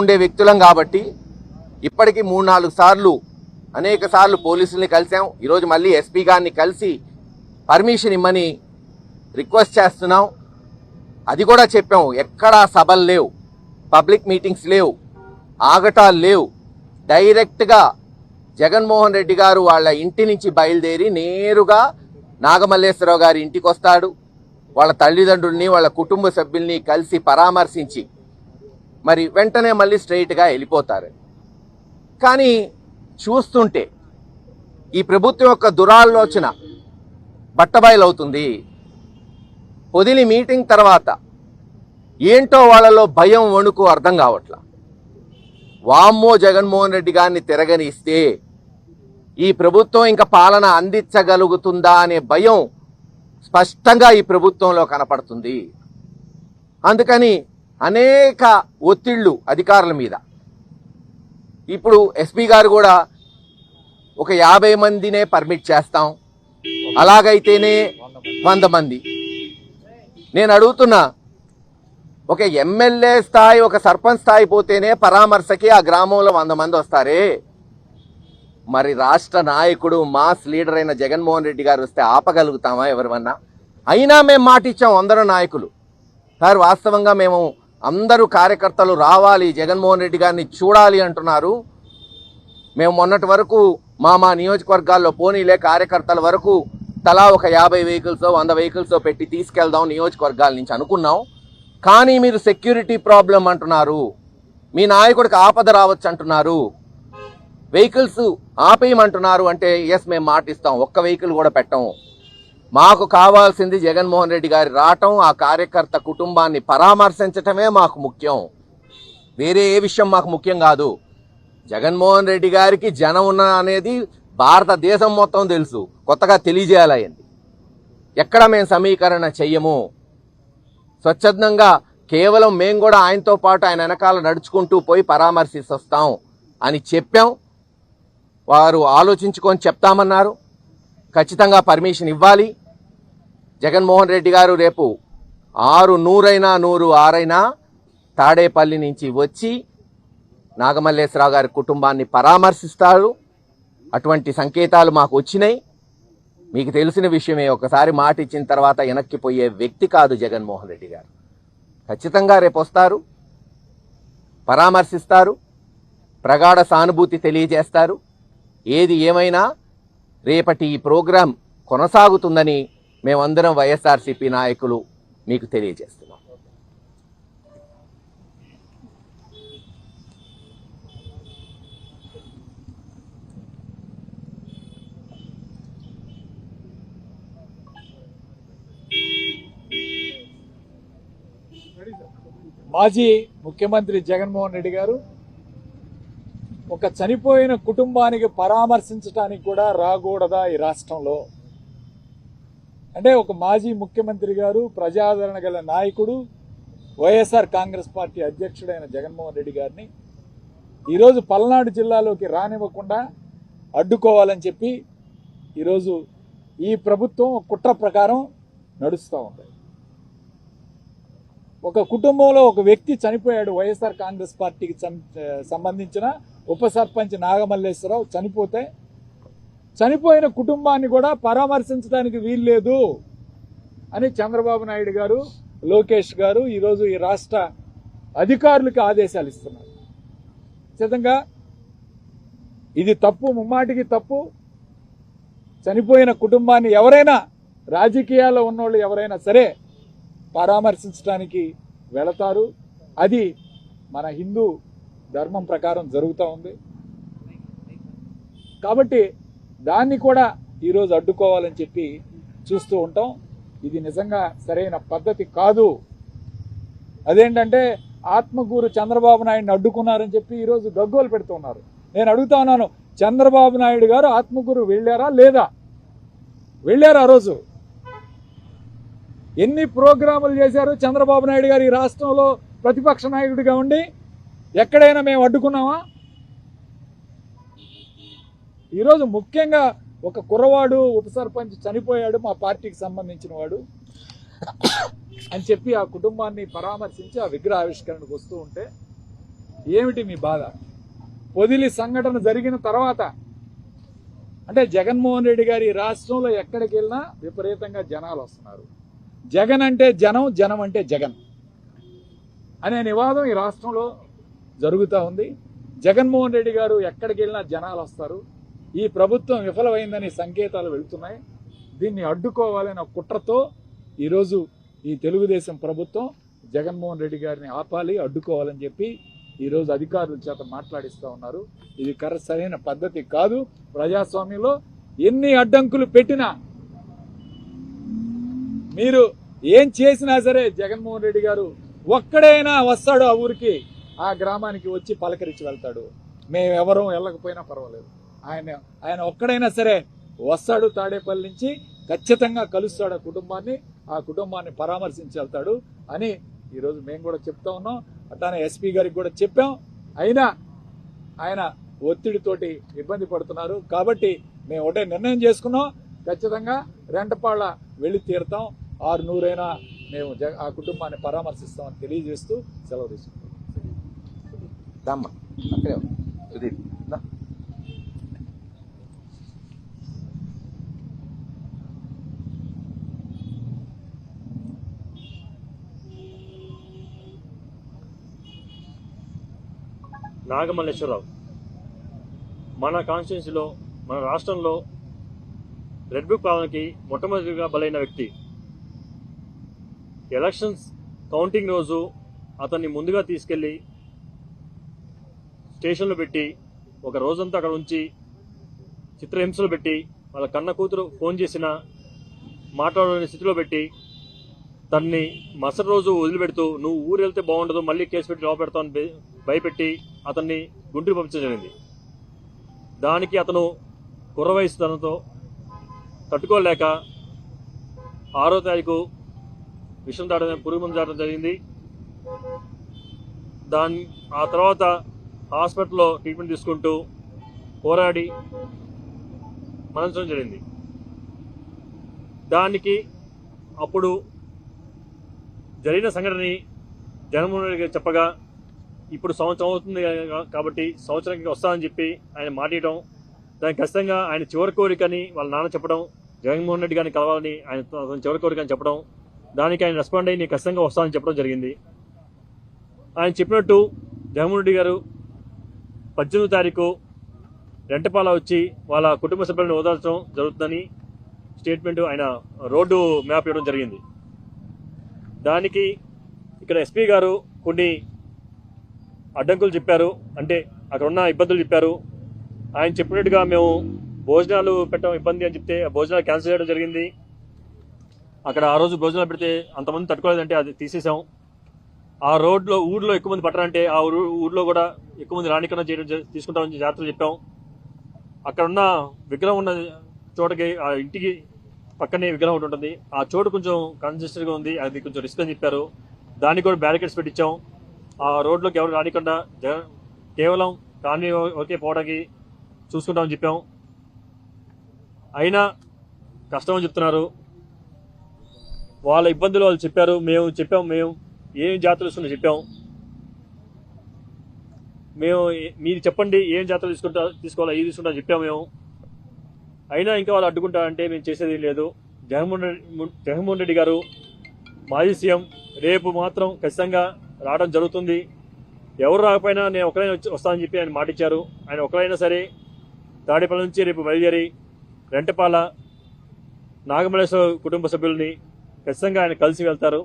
ఉండే వ్యక్తులం కాబట్టి ఇప్పటికీ 3-4 సార్లు అనేక సార్లు పోలీసుల్ని కలిసాం. ఈరోజు మళ్ళీ ఎస్పీ గారిని కలిసి పర్మిషన్ ఇమ్మని రిక్వెస్ట్ చేస్తున్నాం. అది కూడా చెప్పాం, ఎక్కడా సభలు లేవు, పబ్లిక్ మీటింగ్స్ లేవు, ఆగటాలు లేవు. డైరెక్ట్గా జగన్మోహన్ రెడ్డి గారు వాళ్ళ ఇంటి నుంచి బయలుదేరి నేరుగా నాగమల్లేశ్వరరావు గారి ఇంటికి వస్తాడు. వాళ్ళ తల్లిదండ్రుల్ని వాళ్ళ కుటుంబ సభ్యుల్ని కలిసి పరామర్శించి మరి వెంటనే మళ్ళీ స్ట్రైట్గా వెళ్ళిపోతారు. కానీ చూస్తుంటే ఈ ప్రభుత్వం యొక్క దురాలోచన బట్టబయలవుతుంది. పొదిలి మీటింగ్ తర్వాత ఏంటో వాళ్ళలో భయం వణుకు అర్థం కావట్లా. వామ్మో జగన్మోహన్ రెడ్డి గారిని తిరగనిస్తే ఈ ప్రభుత్వం ఇంకా పాలన అందించగలుగుతుందా అనే భయం స్పష్టంగా ఈ ప్రభుత్వంలో కనపడుతుంది. అందుకని అనేక ఒత్తిళ్లు అధికారుల మీద. ఇప్పుడు ఎస్పీ గారు కూడా ఒక 50 మందినే పర్మిట్ చేస్తాం, అలాగైతేనే 100 మంది. నేను అడుగుతున్నా, ఒక ఎమ్మెల్యే స్థాయి ఒక సర్పంచ్ స్థాయి పోతేనే పరామర్శకి ఆ గ్రామంలో 100 మంది వస్తారే, మరి రాష్ట్ర నాయకుడు మాస్ లీడర్ అయిన జగన్మోహన్ రెడ్డి గారు వస్తే ఆపగలుగుతామా ఎవరివన్నా? అయినా మేము మాట ఇచ్చాం అందరూ నాయకులు. సార్ వాస్తవంగా మేము అందరూ కార్యకర్తలు రావాలి, జగన్మోహన్ రెడ్డి గారిని చూడాలి అంటున్నారు. మేము మొన్నటి వరకు మా నియోజకవర్గాల్లో పోనీలే కార్యకర్తల వరకు తలా ఒక 50 వెహికల్స్ 100 వెహికల్స్ పెట్టి తీసుకెళ్దాం నియోజకవర్గాల నుంచి అనుకున్నాం. కానీ మీరు సెక్యూరిటీ ప్రాబ్లం అంటున్నారు, మీ నాయకుడికి ఆపద రావచ్చు అంటున్నారు, వెహికల్స్ ఆపేయమంటున్నారు. అంటే ఎస్ మేము మాటిస్తాం, ఒక్క వెహికల్ కూడా పెట్టము. మాకు కావాల్సింది జగన్మోహన్ రెడ్డి గారి రావటం, ఆ కార్యకర్త కుటుంబాన్ని పరామర్శించటమే మాకు ముఖ్యం. వేరే ఏ విషయం మాకు ముఖ్యం కాదు. జగన్మోహన్ రెడ్డి గారికి జనం ఉన్న అనేది భారతదేశం మొత్తం తెలుసు, కొత్తగా తెలియజేయాలయ్యింది. ఎక్కడ మేము సమీకరణ చెయ్యము. స్వచ్ఛందంగా కేవలం మేము కూడా ఆయనతో పాటు ఆయన వెనకాల నడుచుకుంటూ పోయి పరామర్శిస్తాం అని చెప్పాం. వారు ఆలోచించుకొని చెప్తామన్నారు. ఖచ్చితంగా పర్మిషన్ ఇవ్వాలి. జగన్మోహన్ రెడ్డి గారు రేపు 100 తాడేపల్లి నుంచి వచ్చి నాగమల్లేశ్వరరావు గారి కుటుంబాన్ని పరామర్శిస్తారు. అటువంటి సంకేతాలు మాకు వచ్చినాయి. మీకు తెలిసిన విషయమే, ఒకసారి మాట ఇచ్చిన తర్వాత వెనక్కిపోయే వ్యక్తి కాదు జగన్మోహన్ రెడ్డి గారు. ఖచ్చితంగా రేపు వస్తారు, పరామర్శిస్తారు, ప్రగాఢ సానుభూతి తెలియజేస్తారు. ఏది ఏమైనా రేపటి ఈ ప్రోగ్రాం కొనసాగుతుందని మేమందరం వైఎస్ఆర్సీపీ నాయకులు మీకు తెలియజేస్తున్నాం. మాజీ ముఖ్యమంత్రి జగన్మోహన్ రెడ్డి గారు ఒక చనిపోయిన కుటుంబానికి పరామర్శించడానికి కూడా రాకూడదా ఈ రాష్ట్రంలో? అంటే ఒక మాజీ ముఖ్యమంత్రి గారు, ప్రజాదరణ గల నాయకుడు, వైఎస్ఆర్ కాంగ్రెస్ పార్టీ అధ్యక్షుడైన జగన్మోహన్ రెడ్డి గారిని ఈరోజు పల్నాడు జిల్లాలోకి రానివ్వకుండా అడ్డుకోవాలని చెప్పి ఈరోజు ఈ ప్రభుత్వం కుట్ర ప్రకారం నడుస్తూ ఉంది. ఒక కుటుంబంలో ఒక వ్యక్తి చనిపోయాడు. వైఎస్ఆర్ కాంగ్రెస్ పార్టీకి సంబంధించిన ఉప సర్పంచ్ నాగమల్లేశ్వరరావు చనిపోతే చనిపోయిన కుటుంబాన్ని కూడా పరామర్శించడానికి వీల్లేదు అని చంద్రబాబు నాయుడు గారు, లోకేష్ గారు ఈరోజు ఈ రాష్ట్ర అధికారులకు ఆదేశాలు ఇస్తున్నారు. ఖచ్చితంగా ఇది తప్పు, ముమ్మాటికి తప్పు. చనిపోయిన కుటుంబాన్ని ఎవరైనా, రాజకీయాల్లో ఉన్నోళ్ళు ఎవరైనా సరే పరామర్శించడానికి వెళతారు. అది మన హిందూ ధర్మం ప్రకారం జరుగుతూ ఉంది. కాబట్టి దాన్ని కూడా ఈరోజు అడ్డుకోవాలని చెప్పి చూస్తూ ఉంటాం. ఇది నిజంగా సరైన పద్ధతి కాదు. అదేంటంటే ఆత్మకూరు చంద్రబాబు నాయుడిని అడ్డుకున్నారని చెప్పి ఈరోజు గగ్గోలు పెడుతున్నారు. నేను అడుగుతా ఉన్నాను, చంద్రబాబు నాయుడు గారు ఆత్మకూరు వెళ్ళారా లేదా? వెళ్ళారు. ఆ రోజు ఎన్ని ప్రోగ్రాములు చేశారు చంద్రబాబు నాయుడు గారు ఈ రాష్ట్రంలో ప్రతిపక్ష నాయకుడిగా ఉండి? ఎక్కడైనా మేము అడ్డుకున్నామా? ఈరోజు ముఖ్యంగా ఒక కుర్రవాడు ఉప సర్పంచ్ చనిపోయాడు, మా పార్టీకి సంబంధించిన వాడు అని చెప్పి ఆ కుటుంబాన్ని పరామర్శించి ఆ విగ్రహ ఆవిష్కరణకు వస్తూ ఉంటే ఏమిటి మీ బాధ? పొదిలి సంఘటన జరిగిన తర్వాత అంటే జగన్మోహన్ రెడ్డి గారి రాష్ట్రంలో ఎక్కడికి వెళ్ళినా విపరీతంగా జనాలు వస్తున్నారు. జగన్ అంటే జనం, జనం అంటే జగన్ అనే నివాదం ఈ రాష్ట్రంలో జరుగుతూ ఉంది. జగన్మోహన్ రెడ్డి గారు ఎక్కడికి వెళ్ళినా జనాలు వస్తారు. ఈ ప్రభుత్వం విఫలమైందని సంకేతాలు వెళుతున్నాయి. దీన్ని అడ్డుకోవాలనే కుట్రతో ఈరోజు ఈ తెలుగుదేశం ప్రభుత్వం జగన్మోహన్ రెడ్డి గారిని ఆపాలి, అడ్డుకోవాలని చెప్పి ఈరోజు అధికారుల చేత మాట్లాడిస్తూ ఉన్నారు. ఇది సరైన పద్ధతి కాదు. ప్రజాస్వామ్యంలో ఎన్ని అడ్డంకులు పెట్టినా, మీరు ఏం చేసినా సరే జగన్మోహన్ రెడ్డి గారు ఒక్కడైనా వస్తాడు ఆ ఊరికి, ఆ గ్రామానికి వచ్చి పలకరించి వెళ్తాడు. మేమెవరూ వెళ్ళకపోయినా పర్వాలేదు, ఆయన ఒక్కడైనా సరే వస్తాడు. తాడేపల్లి నుంచి ఖచ్చితంగా కలుస్తాడు ఆ కుటుంబాన్ని పరామర్శించి వెళ్తాడు అని ఈరోజు మేము కూడా చెప్తా ఉన్నాం. అట్లానే ఎస్పీ గారికి కూడా చెప్పాం. అయినా ఆయన ఒత్తిడితోటి ఇబ్బంది పడుతున్నారు. కాబట్టి మేము ఒకటే నిర్ణయం చేసుకున్నాం, ఖచ్చితంగా రెంటపాళ్ళ వెళ్ళి తీరుతాం. 600 మేము ఆ కుటుంబాన్ని పరామర్శిస్తామని తెలియజేస్తూ సెలవు తీసుకుంటాం. నాగమల్లేశ్వరరావు మన కాన్స్టిట్యున్సీలో, మన రాష్ట్రంలో రెడ్ బుక్ పాలనకి మొట్టమొదటిగా బలైన వ్యక్తి. ఎలక్షన్స్ కౌంటింగ్ రోజు అతన్ని ముందుగా తీసుకెళ్లి స్టేషన్లో పెట్టి ఒక రోజంతా అక్కడ ఉంచి చిత్రహింసలు పెట్టి వాళ్ళ కన్న కూతురు ఫోన్ చేసిన మాట్లాడలేని స్థితిలో పెట్టి తన్ని మరుసటి రోజు వదిలిపెడుతూ నువ్వు ఊరు వెళ్తే బాగుండదు, మళ్ళీ కేసు పెట్టి లోపల పెడతామని భయపెట్టి అతన్ని గుంటూరు పంపించడం జరిగింది. దానికి అతను కుర్ర వయసుతనంతో తట్టుకోలేక 6వ తారీఖు విషం దాటడం, పురుగు మందు దాటడం జరిగింది. ఆ తర్వాత హాస్పిటల్లో ట్రీట్మెంట్ తీసుకుంటూ పోరాడి మరణించడం జరిగింది. దానికి అప్పుడు జరిగిన సంఘటనని జగన్మోహన్ రెడ్డి గారు చెప్పగా ఇప్పుడు సంవత్సరం అవుతుంది కాబట్టి సంవత్సరానికి వస్తానని చెప్పి ఆయన మాట్లాడటం, దానికి ఖచ్చితంగా ఆయన చివరి కోరికని వాళ్ళ నాన్న చెప్పడం, జగన్మోహన్ రెడ్డి గారిని కలవాలని ఆయన చివరి కోరికని చెప్పడం, దానికి ఆయన రెస్పాండ్ అయ్యి నేను ఖచ్చితంగా వస్తానని చెప్పడం జరిగింది. ఆయన చెప్పినట్టు జగన్మోహన్ రెడ్డి గారు 18వ తారీఖు రెంటపాల వచ్చి వాళ్ళ కుటుంబ సభ్యులను ఓదార్చడం జరుగుతుందని స్టేట్మెంట్ ఆయన రోడ్డు మ్యాప్ ఇవ్వడం జరిగింది. దానికి ఇక్కడ ఎస్పీ గారు కొన్ని అడ్డంకులు చెప్పారు, అంటే అక్కడ ఉన్న ఇబ్బందులు చెప్పారు. ఆయన చెప్పినట్టుగా మేము భోజనాలు పెట్టడం ఇబ్బంది అని చెప్తే ఆ భోజనాలు క్యాన్సిల్ చేయడం జరిగింది. అక్కడ ఆ రోజు భోజనాలు పెడితే అంతమంది తట్టుకోలేదంటే అది తీసేసాం. ఆ ఊర్లో ఎక్కువ మంది పట్టరంటే ఆ ఊర్లో కూడా ఎక్కువ మంది రానికన్నా చేయడం తీసుకుంటామని జాగ్రత్తలు చెప్పాం. అక్కడ ఉన్న విగ్రహం ఉన్న చోటకి ఆ ఇంటికి పక్కనే విగ్రహం ఒకటి ఉంటుంది, ఆ చోటు కొంచెం కన్జెస్టెడ్గా ఉంది, అది కొంచెం రిస్క్ అని చెప్పారు. దానికి కూడా బ్యారికేడ్స్ పెట్టించాం. ఆ రోడ్లోకి ఎవరు రానికుండా కేవలం కాలనీ వరకే పోవడానికి చూసుకుంటామని చెప్పాం. అయినా కష్టం అని చెప్తున్నారు. వాళ్ళ ఇబ్బందులు వాళ్ళు చెప్పారు, మేము ఏం జాతరలు ఇస్తున్నా చెప్పాం. మేము మీరు చెప్పండి ఏం జాతరలు తీసుకోవాలా ఏది తీసుకుంటా చెప్పాము మేము. అయినా ఇంకా వాళ్ళు అడ్డుకుంటారంటే మేము చేసేది లేదు. జగన్మోహన్ రెడ్డి గారు మాజీ సీఎం రేపు మాత్రం ఖచ్చితంగా రావడం జరుగుతుంది. ఎవరు రాకపోయినా నేను ఒకరైనా వస్తానని చెప్పి ఆయన మాటిచ్చారు. ఆయన ఒకరైనా సరే తాడేపల్లి నుంచి రేపు బయలుదేరి రెంటపాల నాగమల్లేశ్వర కుటుంబ సభ్యుల్ని ఖచ్చితంగా ఆయన కలిసి వెళ్తారు.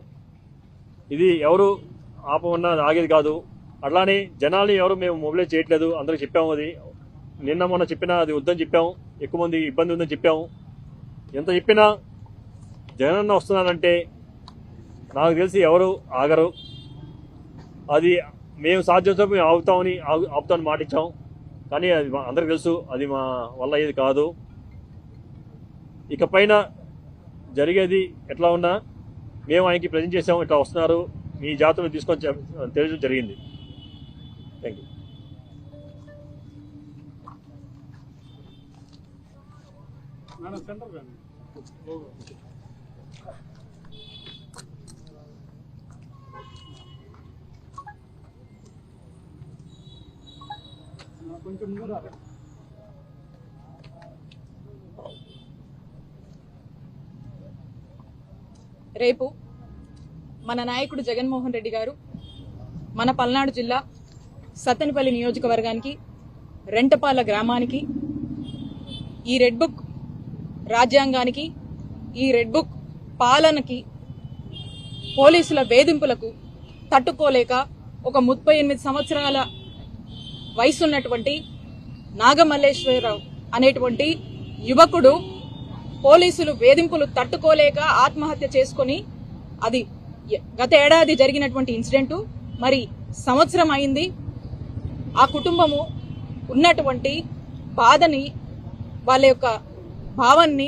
ఇది ఎవరు ఆపమన్నా ఆగేది కాదు. అట్లానే జనాల్ని ఎవరు మేము మొబిలైజ్ చేయట్లేదు, అందరికి చెప్పాము. అది నిన్న మొన్న చెప్పినా అది వద్దని చెప్పాము, ఎక్కువ మంది ఇబ్బంది ఉందని చెప్పాము. ఎంత చెప్పినా జగనన్న వస్తున్నారంటే నాకు తెలిసి ఎవరు ఆగరు. అది మేము సాధ్యంతో మేము ఆపుతామని మాటిచ్చాం. కానీ అది అందరికి తెలుసు అది మా వల్ల అయ్యేది కాదు. ఇకపైన జరిగేది ఎట్లా ఉన్నా మేము ఆయనకి ప్రజెంట్ చేసాము, ఇట్లా వస్తున్నారు మీ జాతరను తీసుకొని తెలియడం జరిగింది. Thank you. రేపు మన నాయకుడు జగన్మోహన్ రెడ్డి గారు మన పల్నాడు జిల్లా సత్తెనపల్లి నియోజకవర్గానికి రెంటపాల గ్రామానికి ఈ రెడ్ బుక్ రాజ్యాంగానికి ఈ రెడ్ బుక్ పాలనకి పోలీసుల వేధింపులకు తట్టుకోలేక ఒక 38 సంవత్సరాల వయసున్నటువంటి నాగమల్లేశ్వరరావు అనేటువంటి యువకుడు పోలీసులు వేధింపులు తట్టుకోలేక ఆత్మహత్య చేసుకొని అది గత ఏడాది జరిగినటువంటి ఇన్సిడెంట్. మరి సంవత్సరం అయింది. ఆ కుటుంబము ఉన్నటువంటి బాధని వాళ్ళ యొక్క భావాన్ని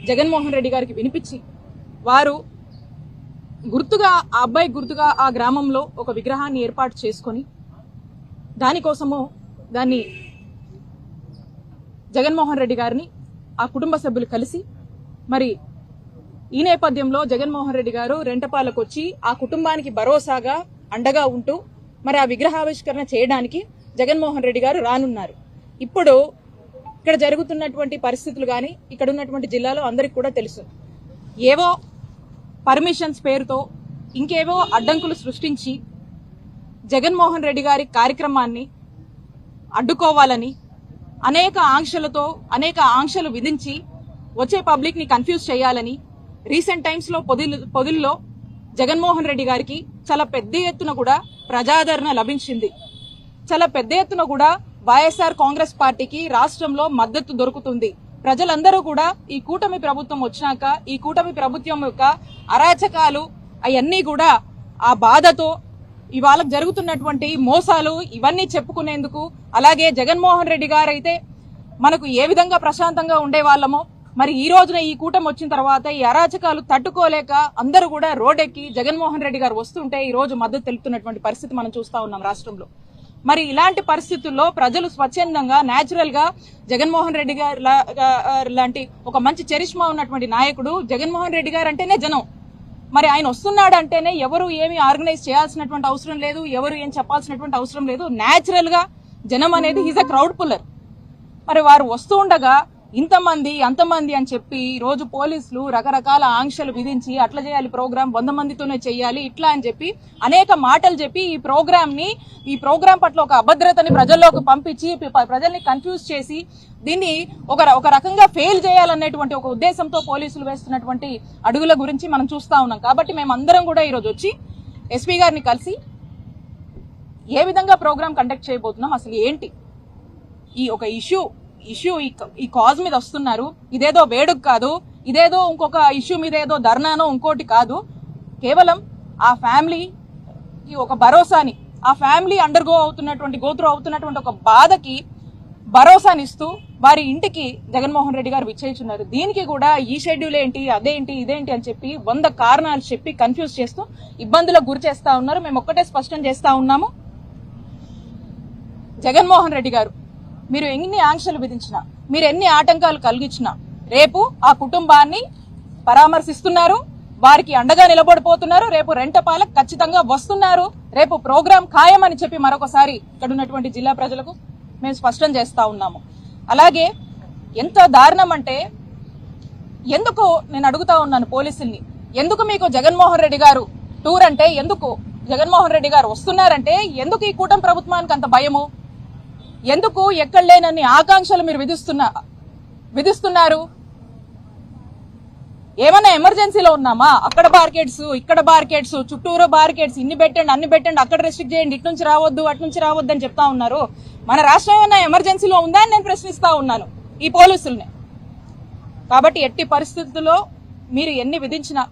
జగన్మోహన్ రెడ్డి గారికి వినిపించి వారు గుర్తుగా ఆ అబ్బాయి గుర్తుగా ఆ గ్రామంలో ఒక విగ్రహాన్ని ఏర్పాటు చేసుకొని దానికోసము దాన్ని జగన్మోహన్ రెడ్డి గారిని ఆ కుటుంబ సభ్యులు కలిసి మరి ఈ నేపథ్యంలో జగన్మోహన్ రెడ్డి గారు రెంటపాలకు వచ్చి ఆ కుటుంబానికి భరోసాగా అండగా ఉంటూ మరి ఆ విగ్రహావిష్కరణ చేయడానికి జగన్మోహన్ రెడ్డి గారు రానున్నారు. ఇప్పుడు ఇక్కడ జరుగుతున్నటువంటి పరిస్థితులు కానీ ఇక్కడ ఉన్నటువంటి జిల్లాలో అందరికీ కూడా తెలుసు. ఏవో పర్మిషన్స్ పేరుతో ఇంకేవో అడ్డంకులు సృష్టించి జగన్మోహన్ రెడ్డి గారి కార్యక్రమాన్ని అడ్డుకోవాలని అనేక ఆంక్షలు విధించి వచ్చే పబ్లిక్ ని కన్ఫ్యూజ్ చేయాలని రీసెంట్ టైమ్స్ లో పొదిల్లో జగన్మోహన్ రెడ్డి గారికి చాలా పెద్ద ఎత్తున కూడా ప్రజాదరణ లభించింది. చాలా పెద్ద ఎత్తున కూడా వైఎస్ఆర్ కాంగ్రెస్ పార్టీకి రాష్ట్రంలో మద్దతు దొరుకుతుంది. ప్రజలందరూ కూడా ఈ కూటమి ప్రభుత్వం వచ్చినాక ఈ కూటమి ప్రభుత్వం యొక్క అరాచకాలు అవన్నీ కూడా ఆ బాధతో ఇవాళ జరుగుతున్నటువంటి మోసాలు ఇవన్నీ చెప్పుకునేందుకు, అలాగే జగన్మోహన్ రెడ్డి గారు అయితే మనకు ఏ విధంగా ప్రశాంతంగా ఉండేవాళ్ళమో మరి ఈ రోజున ఈ కూటమి వచ్చిన తర్వాత ఈ అరాచకాలు తట్టుకోలేక అందరూ కూడా రోడ్డెక్కి జగన్మోహన్ రెడ్డి గారు వస్తుంటే ఈ రోజు మద్దతు తెలుపుతున్నటువంటి పరిస్థితి మనం చూస్తా ఉన్నాం రాష్ట్రంలో. మరి ఇలాంటి పరిస్థితుల్లో ప్రజలు స్వచ్ఛందంగా న్యాచురల్ గా జగన్మోహన్ రెడ్డి గారు లాంటి ఒక మంచి చరిష్మా ఉన్నటువంటి నాయకుడు జగన్మోహన్ రెడ్డి గారు అంటేనే జనం. మరి ఆయన వస్తున్నాడు అంటేనే ఎవరు ఏమి ఆర్గనైజ్ చేయాల్సినటువంటి అవసరం లేదు, ఎవరు ఏం చెప్పాల్సినటువంటి అవసరం లేదు. న్యాచురల్ గా జనం అనేది ఈజ్ అ క్రౌడ్ పుల్లర్. మరి వారు వస్తూ ఉండగా ఇంతమంది అంతమంది అని చెప్పి ఈ రోజు పోలీసులు రకరకాల ఆంక్షలు విధించి అట్లా చేయాలి, ప్రోగ్రామ్ 100 మందితోనే చేయాలి ఇట్లా అని చెప్పి అనేక మాటలు చెప్పి ఈ ప్రోగ్రాం పట్ల ఒక అభద్రతని ప్రజల్లోకి పంపించి ప్రజల్ని కన్ఫ్యూజ్ చేసి దీన్ని ఒక రకంగా ఫెయిల్ చేయాలనేటువంటి ఒక ఉద్దేశంతో పోలీసులు వేస్తున్నటువంటి అడుగుల గురించి మనం చూస్తా ఉన్నాం. కాబట్టి మేమందరం కూడా ఈరోజు వచ్చి ఎస్పీ గారిని కలిసి ఏ విధంగా ప్రోగ్రామ్ కండక్ట్ చేయబోతున్నాం, అసలు ఏంటి ఈ ఒక ఇష్యూ ఈ కాజ్ మీద వస్తున్నారు. ఇదేదో వేడుక కాదు, ఇదేదో ఇంకొక ఇష్యూ మీద ఏదో ధర్నానో ఇంకోటి కాదు. కేవలం ఆ ఫ్యామిలీ ఒక భరోసాని, ఆ ఫ్యామిలీ గోత్రూ అవుతున్నటువంటి ఒక బాధకి భరోసానిస్తూ వారి ఇంటికి జగన్మోహన్ రెడ్డి గారు విచ్చేస్తున్నారు. దీనికి కూడా ఈ షెడ్యూల్ ఏంటి, అదేంటి, ఇదేంటి అని చెప్పి 100 కారణాలు చెప్పి కన్ఫ్యూజ్ చేస్తూ ఇబ్బందులకు గురి చేస్తా ఉన్నారు. మేము ఒక్కటే స్పష్టం చేస్తా ఉన్నాము, జగన్మోహన్ రెడ్డి గారు మీరు ఎన్ని ఆంక్షలు విధించినా, మీరు ఎన్ని ఆటంకాలు కలిగించినా రేపు ఆ కుటుంబాన్ని పరామర్శిస్తున్నారు, వారికి అండగా నిలబడిపోతున్నారు. రేపు రెంటపాలకు ఖచ్చితంగా వస్తున్నారు. రేపు ప్రోగ్రాం ఖాయమని చెప్పి మరొకసారి ఇక్కడ ఉన్నటువంటి జిల్లా ప్రజలకు మేము స్పష్టం చేస్తా ఉన్నాము. అలాగే ఎంత దారుణం అంటే, ఎందుకు నేను అడుగుతా ఉన్నాను పోలీసుల్ని, ఎందుకు మీకు జగన్మోహన్ రెడ్డి గారు టూర్ అంటే ఎందుకు, జగన్మోహన్ రెడ్డి గారు వస్తున్నారంటే ఎందుకు ఈ కూటమి ప్రభుత్వానికి అంత భయము, ఎందుకు ఎక్కడ లేనన్ని ఆకాంక్షలు మీరు విధిస్తున్నారు? ఏమన్నా ఎమర్జెన్సీలో ఉన్నామా? అక్కడ బార్కెట్స్, ఇక్కడ బార్కెట్స్, చుట్టూరు బార్కెట్స్, ఇన్ని పెట్టండి అన్ని పెట్టండి, అక్కడ రెస్ట్రిక్ట్ చేయండి, ఇటు నుంచి రావద్దు అటు నుంచి రావద్దు అని చెప్తా ఉన్నారు. మన రాష్ట్రం ఏమన్నా ఎమర్జెన్సీలో ఉందా అని నేను ప్రశ్నిస్తా ఉన్నాను ఈ పోలీసుల్ని. కాబట్టి ఎట్టి పరిస్థితుల్లో మీరు ఎన్ని విధించినా,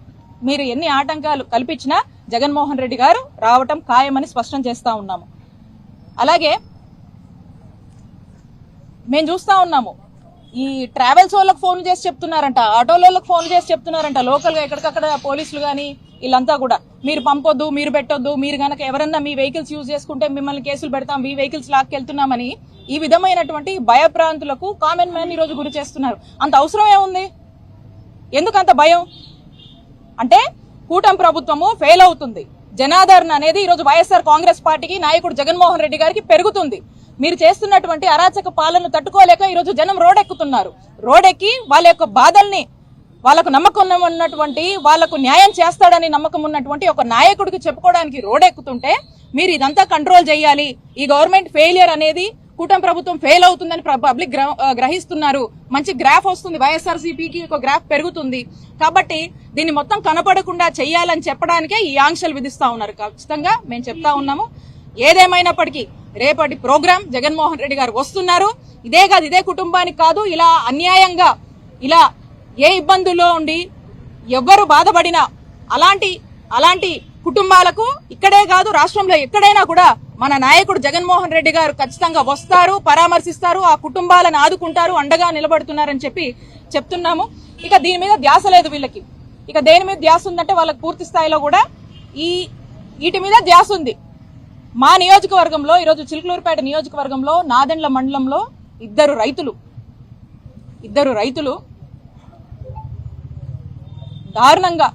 మీరు ఎన్ని ఆటంకాలు కల్పించినా జగన్మోహన్ రెడ్డి గారు రావటం ఖాయమని స్పష్టం చేస్తా ఉన్నాము. అలాగే మేము చూస్తా ఉన్నాము, ఈ ట్రావెల్స్ వాళ్ళకి ఫోన్ చేసి చెప్తున్నారంట, ఆటోలకు ఫోన్ చేసి చెప్తున్నారంట, లోకల్ గా ఎక్కడికక్కడ పోలీసులు గానీ వీళ్ళంతా కూడా మీరు పంపొద్దు, మీరు పెట్టొద్దు, మీరు గనక ఎవరన్నా మీ వెహికల్స్ యూజ్ చేసుకుంటే మిమ్మల్ని కేసులు పెడతాం, మీ వెహికల్స్ లాక్కెళ్తున్నామని ఈ విధమైనటువంటి భయప్రాంతులకు కామన్ మ్యాన్ ఈ రోజు గురి చేస్తున్నారు. అంత అవసరం ఏముంది? ఎందుకంత భయం అంటే కూటమి ప్రభుత్వము ఫెయిల్ అవుతుంది, జనాదరణ అనేది ఈ రోజు వైఎస్ఆర్ కాంగ్రెస్ పార్టీకి నాయకుడు జగన్మోహన్ రెడ్డి గారికి పెరుగుతుంది. మీరు చేస్తున్నటువంటి అరాచక పాలనను తట్టుకోలేక ఈరోజు జనం రోడ్డెక్కుతున్నారు. రోడ్డెక్కి వాళ్ళ యొక్క బాధల్ని, వాళ్ళకు నమ్మకం ఉన్నటువంటి, వాళ్ళకు న్యాయం చేస్తాడని నమ్మకం ఉన్నటువంటి ఒక నాయకుడికి చెప్పుకోవడానికి రోడ్డెక్కుతుంటే మీరు ఇదంతా కంట్రోల్ చేయాలి, ఈ గవర్నమెంట్ ఫెయిలియర్ అనేది, కూటమి ప్రభుత్వం ఫెయిల్ అవుతుందని పబ్లిక్ గ్రహిస్తున్నారు, మంచి గ్రాఫ్ వస్తుంది, వైఎస్ఆర్సీపీకి ఒక గ్రాఫ్ పెరుగుతుంది, కాబట్టి దీన్ని మొత్తం కనపడకుండా చెయ్యాలని చెప్పడానికే ఈ ఆంక్షలు విధిస్తా ఉన్నారు. ఖచ్చితంగా మేము చెప్తా ఉన్నాము. ఏదేమైనప్పటికీ రేపటి ప్రోగ్రాం జగన్మోహన్ రెడ్డి గారు వస్తున్నారు. ఇదే కాదు, ఇదే కుటుంబానికి కాదు, ఇలా అన్యాయంగా, ఇలా ఏ ఇబ్బందుల్లో ఉండి ఎవ్వరు బాధపడినా అలాంటి కుటుంబాలకు ఇక్కడే కాదు రాష్ట్రంలో ఎక్కడైనా కూడా మన నాయకుడు జగన్మోహన్ రెడ్డి గారు ఖచ్చితంగా వస్తారు, పరామర్శిస్తారు, ఆ కుటుంబాలను ఆదుకుంటారు, అండగా నిలబడుతున్నారని చెప్పి చెప్తున్నాము. ఇక దీని మీద ధ్యాస లేదు వీళ్ళకి. ఇక దేని మీద ధ్యాస ఉందంటే వాళ్ళకి పూర్తి స్థాయిలో కూడా వీటి మీద ధ్యాస ఉంది. మా నియోజకవర్గంలో ఈరోజు చిలుకలూరుపేట నియోజకవర్గంలో నాదెండ్ల మండలంలో ఇద్దరు రైతులు దారుణంగా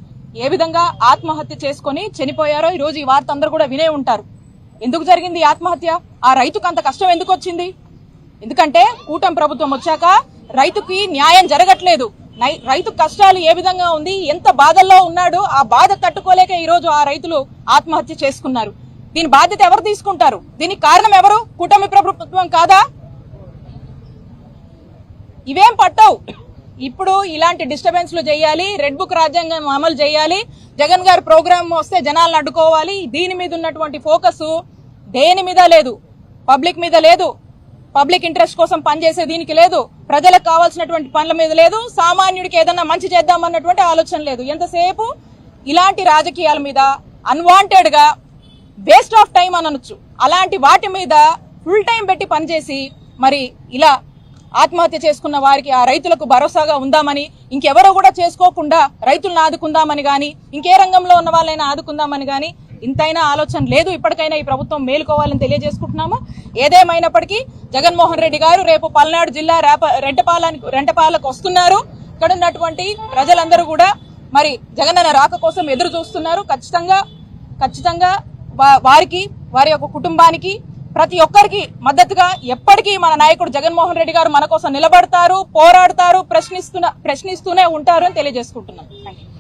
ఏ విధంగా ఆత్మహత్య చేసుకుని చనిపోయారో ఈరోజు ఈ వార్త అందరూ కూడా వినే ఉంటారు. ఎందుకు జరిగింది ఈ ఆత్మహత్య? ఆ రైతుకు అంత కష్టం ఎందుకు వచ్చింది? ఎందుకంటే కూటమి ప్రభుత్వం వచ్చాక రైతుకి న్యాయం జరగట్లేదు. రైతు కష్టాలు ఏ విధంగా ఉంది, ఎంత బాధల్లో ఉన్నాడు, ఆ బాధ తట్టుకోలేక ఈ రోజు ఆ రైతులు ఆత్మహత్య చేసుకున్నారు. దీని బాధ్యత ఎవరు తీసుకుంటారు? దీనికి కారణం ఎవరు? కూటమి ప్రభుత్వం కాదా? ఇవేం పట్టవు. ఇప్పుడు ఇలాంటి డిస్టర్బెన్స్లు చేయాలి, రెడ్ బుక్ రాజ్యాంగం అమలు చేయాలి, జగన్ గారి ప్రోగ్రామ్ వస్తే జనాలను అడ్డుకోవాలి. దీని మీద ఉన్నటువంటి ఫోకస్ దేని మీద లేదు, పబ్లిక్ మీద లేదు, పబ్లిక్ ఇంట్రెస్ట్ కోసం పనిచేసే దీనికి లేదు, ప్రజలకు కావాల్సినటువంటి పనుల మీద లేదు, సామాన్యుడికి ఏదన్నా మంచి చేద్దామన్నటువంటి ఆలోచన లేదు. ఎంతసేపు ఇలాంటి రాజకీయాల మీద అన్వాంటెడ్ గా వేస్ట్ ఆఫ్ టైం అనొచ్చు, అలాంటి వాటి మీద ఫుల్ టైం పెట్టి పనిచేసి మరి ఇలా ఆత్మహత్య చేసుకున్న వారికి, ఆ రైతులకు భరోసాగా ఉందామని, ఇంకెవరో కూడా చేసుకోకుండా రైతులను ఆదుకుందామని గాని, ఇంకే రంగంలో ఉన్న వాళ్ళైనా ఆదుకుందామని గాని ఇంతైనా ఆలోచన లేదు. ఇప్పటికైనా ఈ ప్రభుత్వం మేలుకోవాలని తెలియజేసుకుంటున్నాము. ఏదేమైనప్పటికీ జగన్మోహన్ రెడ్డి గారు రేపు పల్నాడు జిల్లా రెంటపాలకు వస్తున్నారు. ఇక్కడ ఉన్నటువంటి ప్రజలందరూ కూడా మరి జగనన్న రాక కోసం ఎదురు చూస్తున్నారు. ఖచ్చితంగా వారికి, వారి యొక్క కుటుంబానికి, ప్రతి ఒక్కరికి మద్దతుగా ఎప్పటికీ మన నాయకుడు జగన్మోహన్ రెడ్డి గారు మన కోసం నిలబడతారు, పోరాడతారు, ప్రశ్నిస్తూనే ఉంటారు అని తెలియజేసుకుంటున్నాను. థాంక్యూ.